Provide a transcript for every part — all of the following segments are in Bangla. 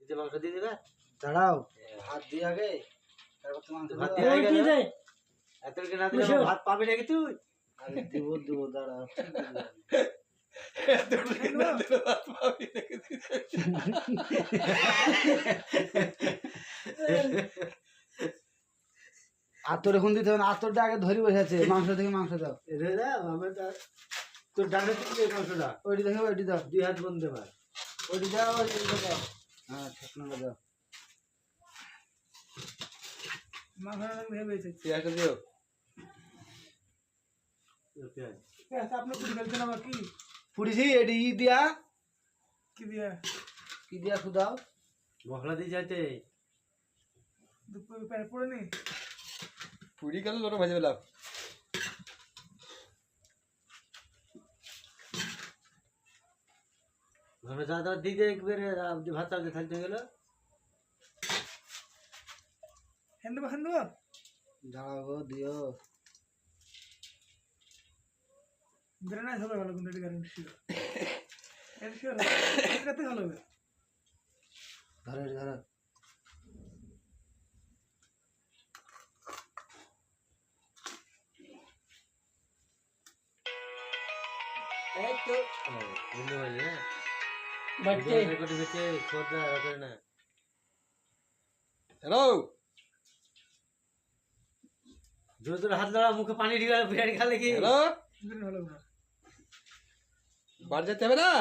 যে মাংস দিয়ে দিবে দাঁড়াও হাত দিয়ে আগে তারপর তো মাংস ভাত দেবো। দিয়ে গেল এত না দিলে ভাত পাবি নাকি তুই আরে দিব দাঁড়াও আতর এখন দিতে হবে না, আতরটা আগে ধরে বসেছে মাংস থেকে মাংস দাও রে দাও আমি তোর ডানে থেকে মাংসটা ওইটি দেখো ওইটি দাও 2 হাত বন্ধে মার ওইটি দাও ওইটি দাও হ্যাঁ ঠাকুমাটা দাও মাংস ভেবেছে পেঁয়াজটা দিও পেঁয়াজ আপনি পুরি ফেলছেন আবার কি পুরিছি এটি দিয়া কি দিয়া খুদাও মশলা দিয়ে যাইতে পড়ে নি পুরি গেল লোটা ভাজে পেলাম ঘরে যা দাও দিকে একবারে ভাত চালতে থাকতে গেল হেন্দু দাঁড়াও গো দিও বেরোনা হবে ভালো কিন্তু এটা গ্যারান্টি ছিল এটা ছিল এটাতে ভালো হবে ধরে এই তো বন্ধু ভাই না বাটকে রেকর্ড হচ্ছে খোদা করে না হ্যালো জোরে জোরে হাত ধরা মুখে পানি ঢিলা বিরিয়ানি খালে কি হ্যালো ভালো না বাড়ি যেতে হবে না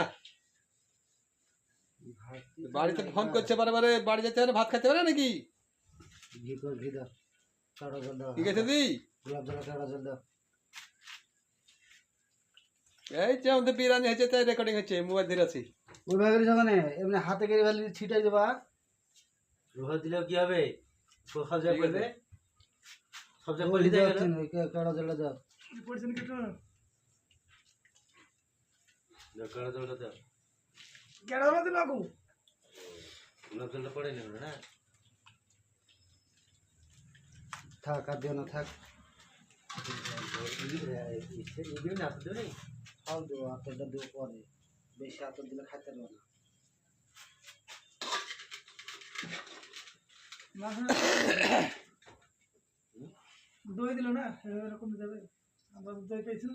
বাড়িতে ফোন করছে বারে বাড়ি যেতে হবে না ভাত খেতে হবে না নাকি ঘি দাও কাটা জল দাও ঠিক আছে দি গোলাপ জল কাটা জল দাও এই যে আমাদের বিরিয়ানি হয়েছে তাই রেকর্ডিং হচ্ছে মোবাইল ধরে আছি ওই ভাগে যখন এমনি হাতে করে ফেলি ছিটাই দেবা রোহা দিলেও কি হবে সব জায়গায় করবে সব জায়গায় করলি দিয়ে গেল ওই কাটা জলটা দাও পড়ছেন কি তো কাড়া জলটা দাও কাটা জল দিলা গো গোলাপ জলটা পড়ে নেব না থাক আর দিও না থাক এই না তো নেই খাও দেবো আতরটা দেবো পরে বেশি আতর দিলে খাইতে পারবো না দই দিল না এরকম যাবে আমরা দই পেয়েছি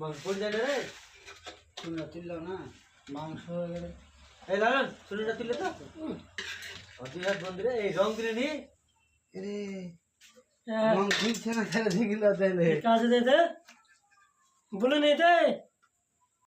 মাংস পড়ে যায় রে শুনলা তুললাম না মাংস হয়ে গেলে এই লালন শুনুটা তুলে তো দুই হাত বন্ধ রে এই রং দিলে নি রে মাংস দিচ্ছে না তাহলে দেখলে তাহলে কাজে দে দে বলে নেই দে